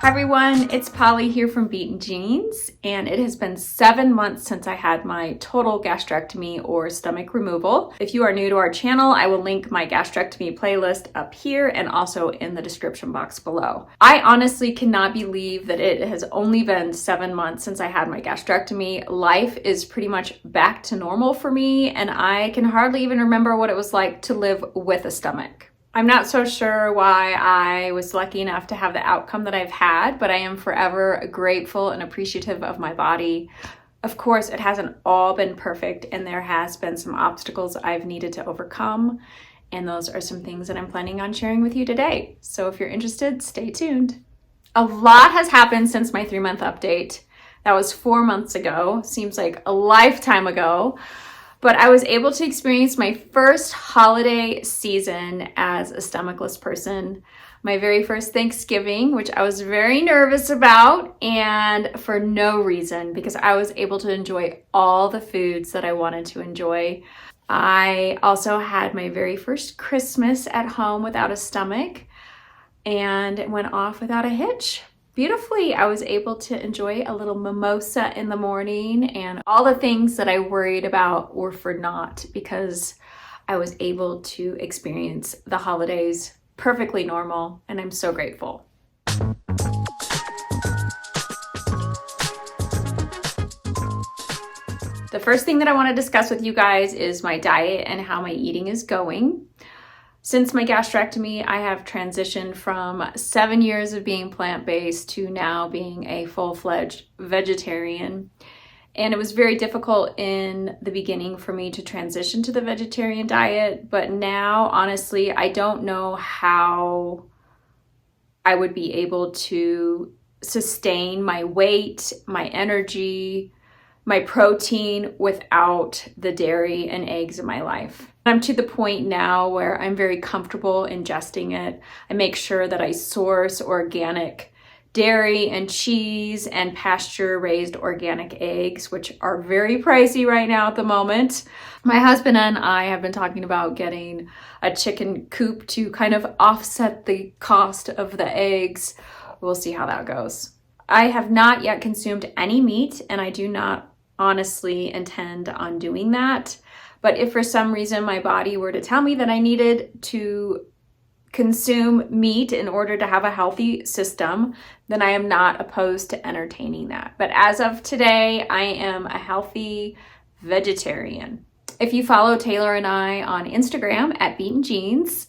Hi everyone, it's Polly here from Beaten Jeans, and it has been 7 months since I had my total gastrectomy or stomach removal. If you are new to our channel, I will link my gastrectomy playlist up here and also in the description box below. I honestly cannot believe that it has only been 7 months since I had my gastrectomy. Life is pretty much back to normal for me, and I can hardly even remember what it was like to live with a stomach. I'm not so sure why I was lucky enough to have the outcome that I've had, but I am forever grateful and appreciative of my body. Of course, it hasn't all been perfect, and there has been some obstacles I've needed to overcome, and those are some things that I'm planning on sharing with you today. So if you're interested, stay tuned. A lot has happened since my 3-month update. That was 4 months ago. Seems like a lifetime ago. But I was able to experience my first holiday season as a stomachless person. My very first Thanksgiving, which I was very nervous about, and for no reason, because I was able to enjoy all the foods that I wanted to enjoy. I also had my very first Christmas at home without a stomach, and it went off without a hitch. Beautifully, I was able to enjoy a little mimosa in the morning, and all the things that I worried about were for naught because I was able to experience the holidays perfectly normal, and I'm so grateful. The first thing that I want to discuss with you guys is my diet and how my eating is going. Since my gastrectomy, I have transitioned from 7 years of being plant-based to now being a full-fledged vegetarian. And it was very difficult in the beginning for me to transition to the vegetarian diet, but now, honestly, I don't know how I would be able to sustain my weight, my energy, my protein without the dairy and eggs in my life. I'm to the point now where I'm very comfortable ingesting it. I make sure that I source organic dairy and cheese and pasture-raised organic eggs, which are very pricey right now at the moment. My husband and I have been talking about getting a chicken coop to kind of offset the cost of the eggs. We'll see how that goes. I have not yet consumed any meat, and I do not honestly intend on doing that. But if for some reason my body were to tell me that I needed to consume meat in order to have a healthy system, then I am not opposed to entertaining that. But as of today, I am a healthy vegetarian. If you follow Taylor and I on Instagram at Beaten Jeans,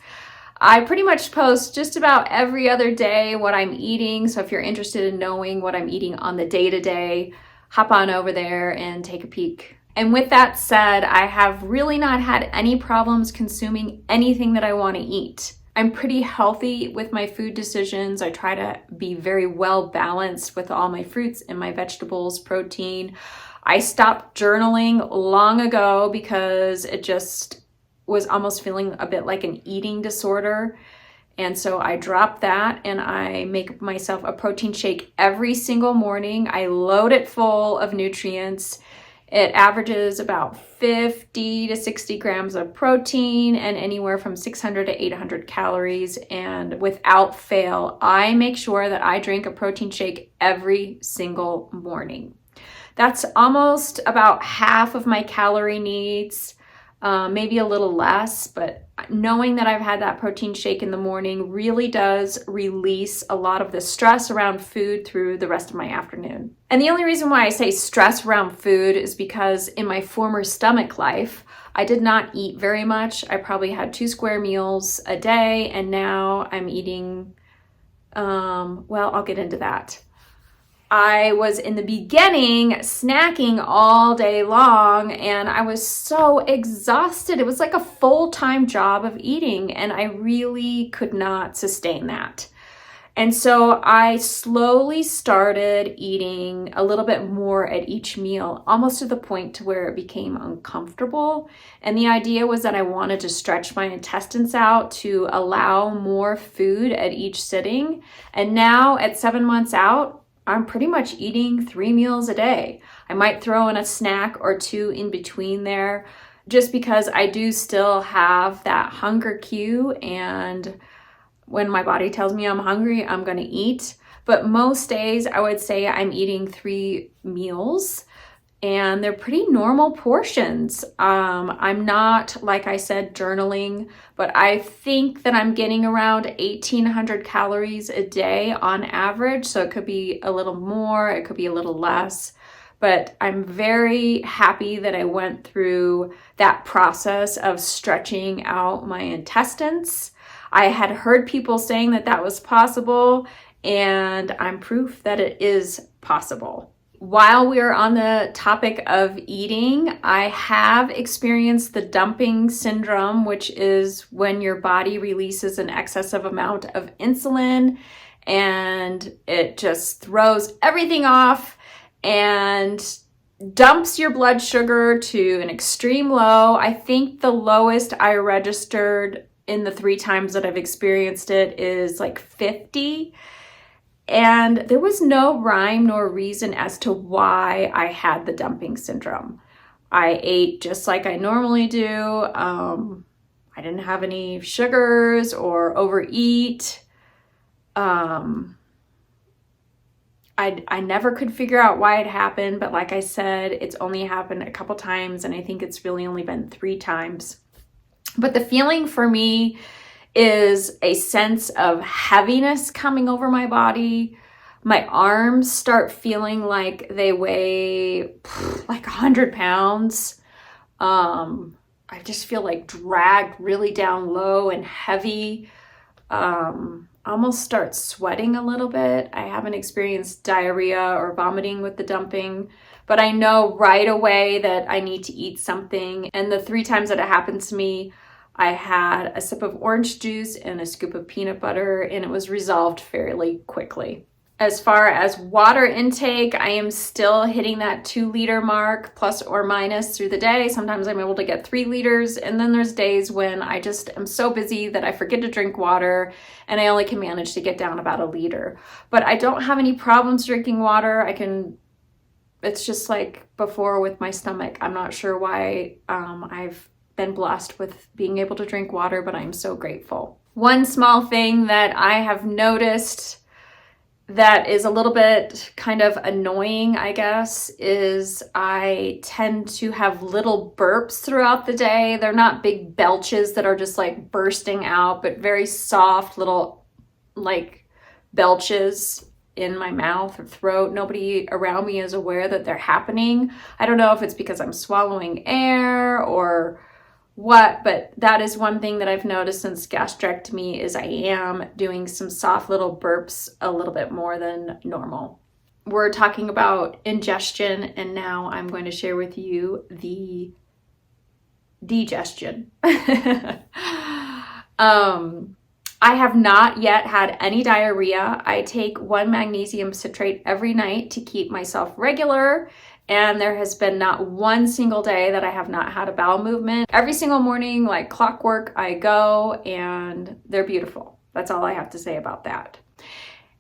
I pretty much post just about every other day what I'm eating. So if you're interested in knowing what I'm eating on the day-to-day, hop on over there and take a peek. And with that said, I have really not had any problems consuming anything that I want to eat. I'm pretty healthy with my food decisions. I try to be very well balanced with all my fruits and my vegetables, protein. I stopped journaling long ago because it just was almost feeling a bit like an eating disorder. And so I dropped that, and I make myself a protein shake every single morning. I load it full of nutrients. It averages about 50 to 60 grams of protein and anywhere from 600 to 800 calories. And without fail, I make sure that I drink a protein shake every single morning. That's almost about half of my calorie needs, maybe a little less, but knowing that I've had that protein shake in the morning really does release a lot of the stress around food through the rest of my afternoon. And the only reason why I say stress around food is because in my former stomach life, I did not eat very much. I probably had 2 square meals a day, and now I'm eating, well, I'll get into that. I was in the beginning snacking all day long, and I was so exhausted. It was like a full-time job of eating, and I really could not sustain that. And so I slowly started eating a little bit more at each meal, almost to the point to where it became uncomfortable. And the idea was that I wanted to stretch my intestines out to allow more food at each sitting. And now at 7 months out, I'm pretty much eating 3 meals a day. I might throw in a snack or 2 in between there, just because I do still have that hunger cue, and when my body tells me I'm hungry, I'm going to eat. but most days I would say I'm eating 3 meals, and they're pretty normal portions. I'm not, like I said, journaling, but I think that I'm getting around 1,800 calories a day on average. So it could be a little more, it could be a little less, but I'm very happy that I went through that process of stretching out my intestines. I had heard people saying that that was possible, and I'm proof that it is possible. While we're on the topic of eating, I have experienced the dumping syndrome, which is when your body releases an excessive amount of insulin and it just throws everything off and dumps your blood sugar to an extreme low. I think the lowest I registered in the 3 times that I've experienced it is like 50. And there was no rhyme nor reason as to why I had the dumping syndrome. I ate just like I normally do. I didn't have any sugars or overeat. I never could figure out why it happened, but like I said, it's only happened a couple times, and I think it's really only been 3 times. But the feeling for me is a sense of heaviness coming over my body. My arms start feeling like they weigh like 100 pounds. I just feel like dragged really down low and heavy. Almost start sweating a little bit. I haven't experienced diarrhea or vomiting with the dumping, but I know right away that I need to eat something. And the 3 times that it happened to me, I had a sip of orange juice and a scoop of peanut butter, and it was resolved fairly quickly. As far as water intake, I am still hitting that 2-liter mark, plus or minus through the day. Sometimes I'm able to get 3 liters, and then there's days when I just am so busy that I forget to drink water, and I only can manage to get down about 1 liter. But I don't have any problems drinking water. It's just like before with my stomach. I'm not sure why I've been blessed with being able to drink water, but I'm so grateful. One small thing that I have noticed that is a little bit kind of annoying, I guess, is I tend to have little burps throughout the day. They're not big belches that are just like bursting out, but very soft little like belches in my mouth or throat. Nobody around me is aware that they're happening. I don't know if it's because I'm swallowing air or what, but that is one thing that I've noticed since gastrectomy is I am doing some soft little burps a little bit more than normal. We're talking about ingestion, and now I'm going to share with you the digestion. I have not yet had any diarrhea. I take 1 magnesium citrate every night to keep myself regular, and there has been not 1 single day that I have not had a bowel movement. Every single morning, like clockwork, I go, and they're beautiful. That's all I have to say about that.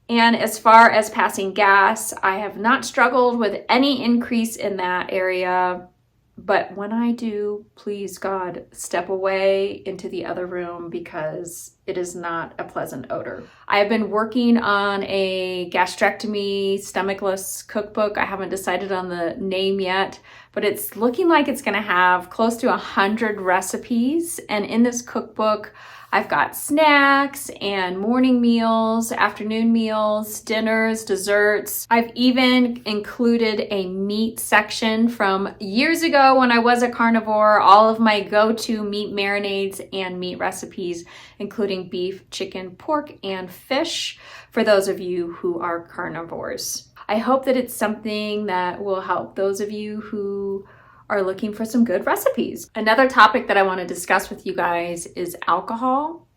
And as far as passing gas, I have not struggled with any increase in that area. But when I do, please God, step away into the other room because it is not a pleasant odor. I have been working on a gastrectomy stomachache cookbook. I haven't decided on the name yet, but it's looking like it's gonna have close to 100 recipes. And in this cookbook, I've got snacks and morning meals, afternoon meals, dinners, desserts. I've even included a meat section from years ago when I was a carnivore, all of my go-to meat marinades and meat recipes, including beef, chicken, pork, and fish for those of you who are carnivores. I hope that it's something that will help those of you who are looking for some good recipes. Another topic that I want to discuss with you guys is alcohol.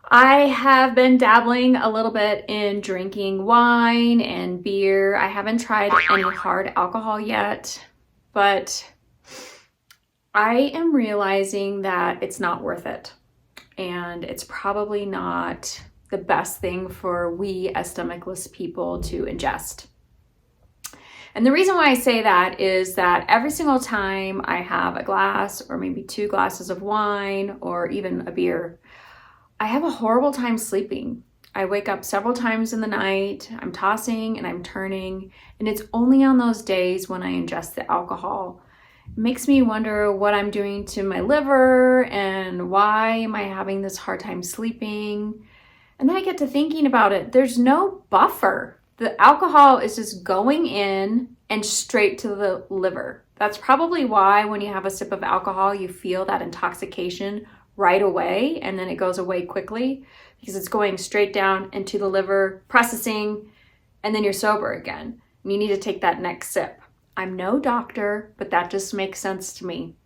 I have been dabbling a little bit in drinking wine and beer. I haven't tried any hard alcohol yet, but I am realizing that it's not worth it. And it's probably not the best thing for we as stomachache people to ingest. And the reason why I say that is that every single time I have a glass or maybe 2 glasses of wine or even a beer, I have a horrible time sleeping. I wake up several times in the night, I'm tossing and I'm turning, and it's only on those days when I ingest the alcohol. It makes me wonder what I'm doing to my liver and why am I having this hard time sleeping. And then I get to thinking about it. There's no buffer. The alcohol is just going in and straight to the liver. That's probably why when you have a sip of alcohol, you feel that intoxication right away, and then it goes away quickly because it's going straight down into the liver, processing, and then you're sober again. And you need to take that next sip. I'm no doctor, but that just makes sense to me.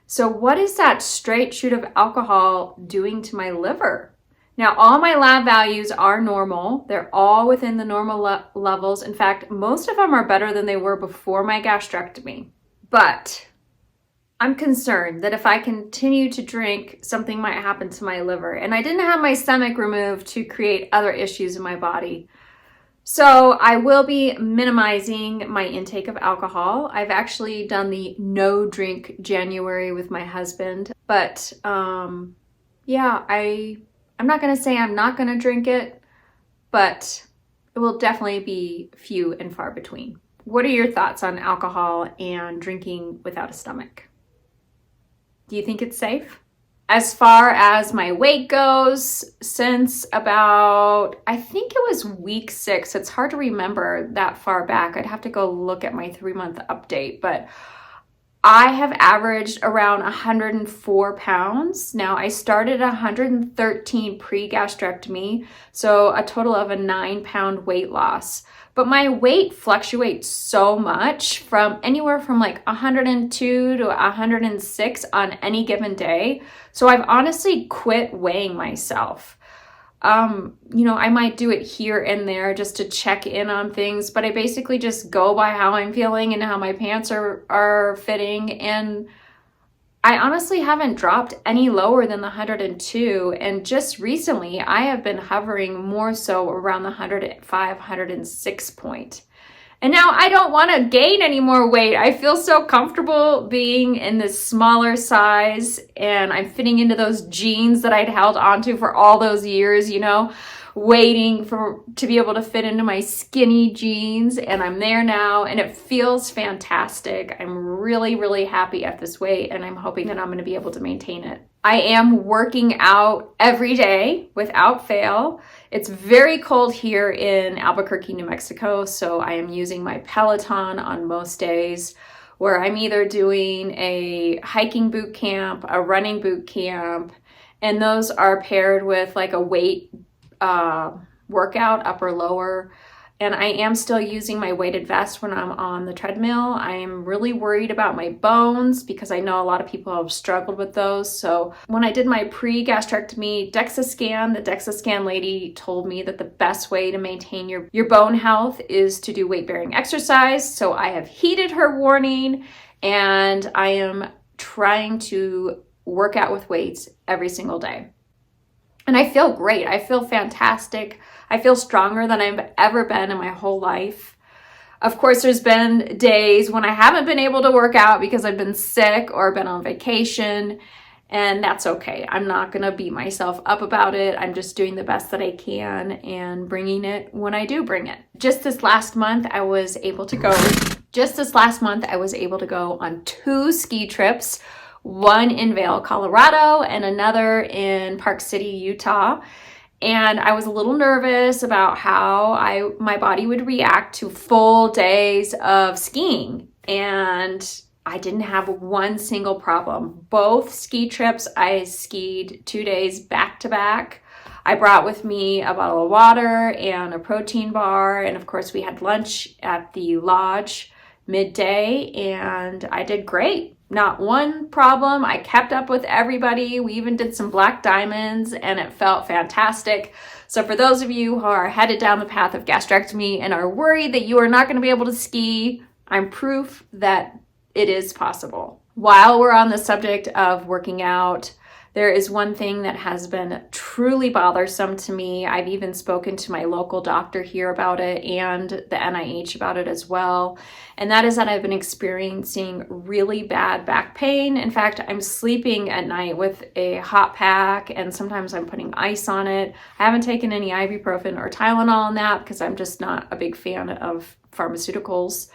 So what is that straight shoot of alcohol doing to my liver? Now, all my lab values are normal. They're all within the normal levels. In fact, most of them are better than they were before my gastrectomy. But I'm concerned that if I continue to drink, something might happen to my liver. And I didn't have my stomach removed to create other issues in my body. So I will be minimizing my intake of alcohol. I've actually done the no drink January with my husband. But yeah, I'm not going to say I'm not going to drink it, but it will definitely be few and far between. What are your thoughts on alcohol and drinking without a stomach? Do you think it's safe? As far as my weight goes, since about, I think it was week 6, it's hard to remember that far back. I'd have to go look at my 3-month update, but I have averaged around 104 pounds. Now, I started at 113 pre-gastrectomy, so a total of a 9-pound weight loss. But my weight fluctuates so much from anywhere from like 102 to 106 on any given day. So I've honestly quit weighing myself. I might do it here and there just to check in on things, but I basically just go by how I'm feeling and how my pants are fitting. And I honestly haven't dropped any lower than the 102. And just recently, I have been hovering more so around the 105, 106 point. And now I don't want to gain any more weight. I feel so comfortable being in this smaller size, and I'm fitting into those jeans that I'd held onto for all those years, waiting to be able to fit into my skinny jeans. And I'm there now, and it feels fantastic. I'm really, really happy at this weight, and I'm hoping that I'm going to be able to maintain it. I am working out every day without fail. It's very cold here in Albuquerque, New Mexico, so I am using my Peloton on most days, where I'm either doing a hiking boot camp, a running boot camp, and those are paired with like a weight workout, upper lower. And I am still using my weighted vest when I'm on the treadmill. I am really worried about my bones because I know a lot of people have struggled with those. So when I did my pre-gastrectomy DEXA scan, the DEXA scan lady told me that the best way to maintain your bone health is to do weight-bearing exercise. So I have heeded her warning, and I am trying to work out with weights every single day. And I feel great. I feel fantastic. I feel stronger than I've ever been in my whole life. Of course, there's been days when I haven't been able to work out because I've been sick or been on vacation, and that's okay. I'm not going to beat myself up about it. I'm just doing the best that I can and bringing it when I do bring it. Just this last month, I was able to go on 2 ski trips. One in Vail, Colorado, and another in Park City, Utah. And I was a little nervous about how my body would react to full days of skiing. And I didn't have one single problem. Both ski trips, I skied 2 days back to back. I brought with me a bottle of water and a protein bar. And of course, we had lunch at the lodge midday, and I did great. Not one problem. I kept up with everybody. We even did some black diamonds, and it felt fantastic. So for those of you who are headed down the path of gastrectomy and are worried that you are not going to be able to ski, I'm proof that it is possible. While we're on the subject of working out, There is one thing that has been truly bothersome to me. I've even spoken to my local doctor here about it and the NIH about it as well. And that is that I've been experiencing really bad back pain. In fact, I'm sleeping at night with a hot pack and sometimes I'm putting ice on it. I haven't taken any ibuprofen or Tylenol on that because I'm just not a big fan of pharmaceuticals.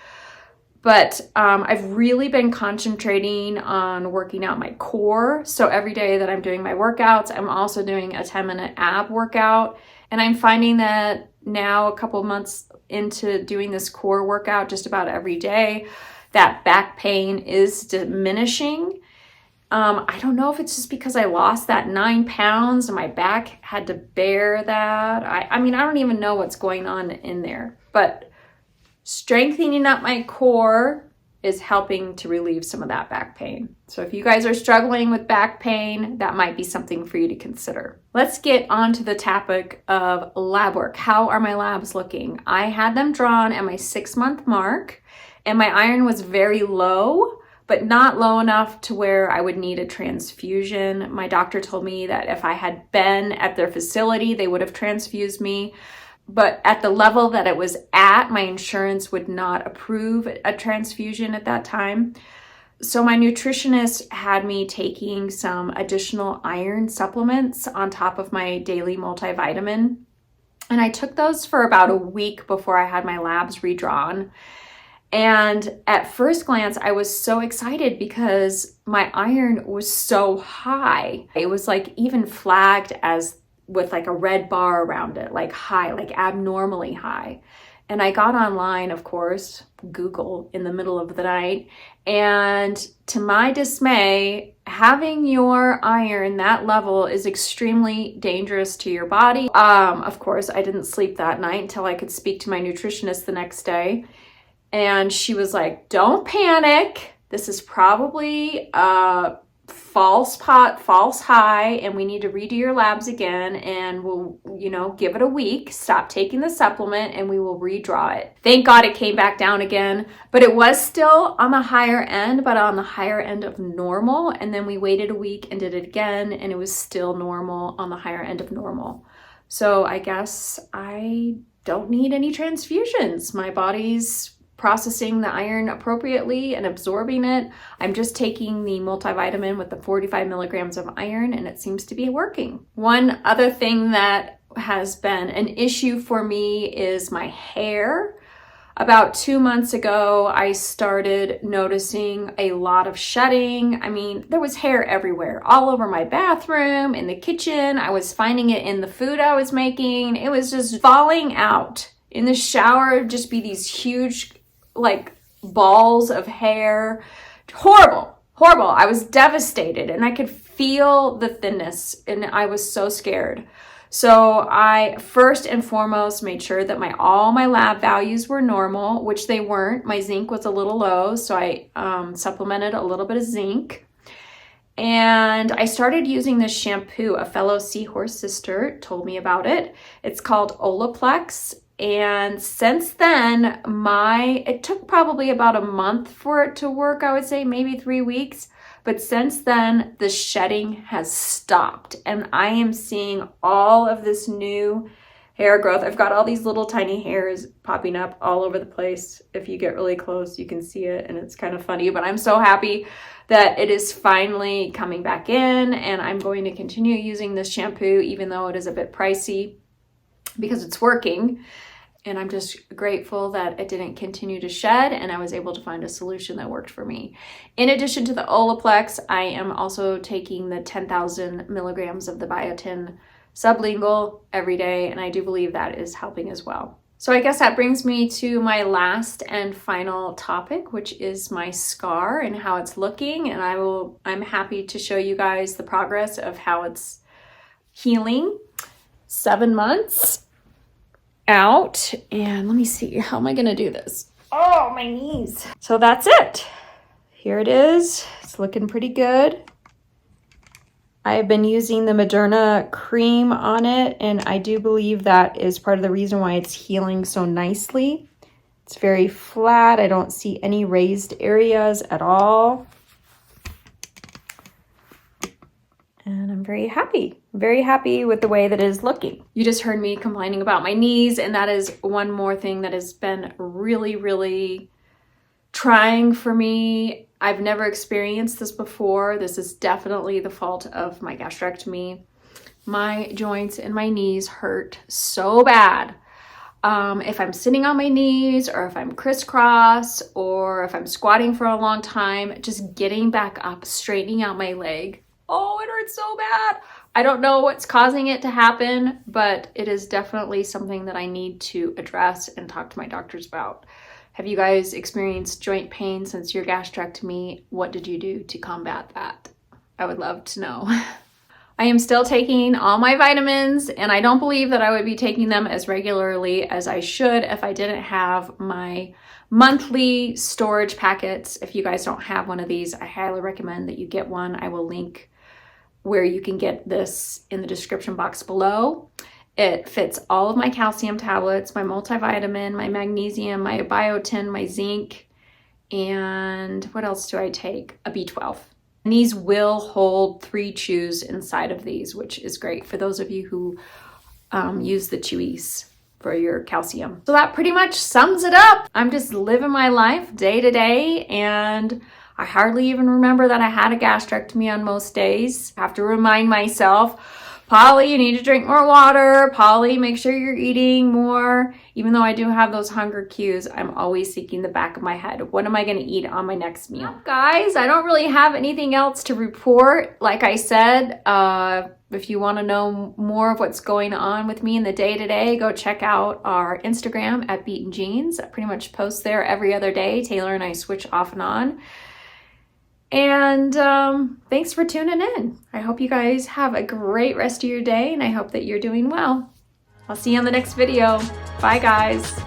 But I've really been concentrating on working out my core. So every day that I'm doing my workouts, I'm also doing a 10-minute ab workout. And I'm finding that now, a couple months into doing this core workout just about every day, that back pain is diminishing. I don't know if it's just because I lost that 9 pounds and my back had to bear that. I mean, I don't even know what's going on in there. But strengthening up my core is helping to relieve some of that back pain. So if you guys are struggling with back pain, that might be something for you to consider. Let's get on to the topic of lab work. How are my labs looking? I had them drawn at my 6-month mark, and my iron was very low, but not low enough to where I would need a transfusion. My doctor told me that if I had been at their facility, they would have transfused me. But at the level that it was at, my insurance would not approve a transfusion at that time. So my nutritionist had me taking some additional iron supplements on top of my daily multivitamin. And I took those for about a week before I had my labs redrawn. And at first glance, I was so excited because my iron was so high. It was like even flagged as with like a red bar around it, like high, like abnormally high. And I got online, of course, Google in the middle of the night. And to my dismay, having your iron that level is extremely dangerous to your body. Of course, I didn't sleep that night until I could speak to my nutritionist the next day. And she was like, don't panic. This is probably false high, and we need to redo your labs again, and we'll, give it a week, stop taking the supplement, and we will redraw it. Thank God it came back down again, but it was still on the higher end, but on the higher end of normal. And then we waited a week and did it again, and it was still normal on the higher end of normal. So I guess I don't need any transfusions. My body's processing the iron appropriately and absorbing it. I'm just taking the multivitamin with the 45 milligrams of iron, and it seems to be working. One other thing that has been an issue for me is my hair. About 2 months ago, I started noticing a lot of shedding. I mean, there was hair everywhere, all over my bathroom, in the kitchen. I was finding it in the food I was making. It was just falling out. In the shower, it'd just be these huge like balls of hair. Horrible. I was devastated, and I could feel the thinness, and I was so scared. So I first and foremost made sure that all my lab values were normal, which they weren't. My zinc was a little low, so I supplemented a little bit of zinc. And I started using this shampoo. A fellow seahorse sister told me about it. It's called Olaplex. And since then, it took probably about a month for it to work, I would say, maybe 3 weeks. But since then, the shedding has stopped, and I am seeing all of this new hair growth. I've got all these little tiny hairs popping up all over the place. If you get really close, you can see it, and it's kind of funny, but I'm so happy that it is finally coming back in, and I'm going to continue using this shampoo, even though it is a bit pricey, because it's working. And I'm just grateful that it didn't continue to shed, and I was able to find a solution that worked for me. In addition to the Olaplex, I am also taking the 10,000 milligrams of the biotin sublingual every day, and I do believe that is helping as well. So I guess that brings me to my last and final topic, which is my scar and how it's looking. And I'm happy to show you guys the progress of how it's healing. 7 months out, and let me see, how am I gonna do this? Oh, my knees. So that's it. Here it is. It's looking pretty good. I've been using the Moderna cream on it, and I do believe that is part of the reason why it's healing so nicely. It's very flat. I don't see any raised areas at all. And I'm I'm very happy with the way that it is looking. You just heard me complaining about my knees, and that is one more thing that has been really, really trying for me. I've never experienced this before. This is definitely the fault of my gastrectomy. My joints and my knees hurt so bad. If I'm sitting on my knees, or if I'm crisscross, or if I'm squatting for a long time, just getting back up, straightening out my leg. Oh, it hurts so bad. I don't know what's causing it to happen, but it is definitely something that I need to address and talk to my doctors about. Have you guys experienced joint pain since your gastrectomy? What did you do to combat that? I would love to know. I am still taking all my vitamins, and I don't believe that I would be taking them as regularly as I should if I didn't have my monthly storage packets. If you guys don't have one of these, I highly recommend that you get one. I will link where you can get this in the description box below. It fits all of my calcium tablets, my multivitamin, my magnesium, my biotin, my zinc, and what else do I take? A B12. And these will hold 3 chews inside of these, which is great for those of you who use the chewies for your calcium. So that pretty much sums it up. I'm just living my life day to day, and I hardly even remember that I had a gastrectomy on most days. I have to remind myself, Polly, you need to drink more water. Polly, make sure you're eating more. Even though I do have those hunger cues, I'm always seeking the back of my head. What am I going to eat on my next meal? Guys, I don't really have anything else to report. Like I said, if you want to know more of what's going on with me in the day-to-day, go check out our Instagram at Beaten Jeans. I pretty much post there every other day. Taylor and I switch off and on. And thanks for tuning in. I hope you guys have a great rest of your day, and I hope that you're doing well. I'll see you on the next video. Bye, guys.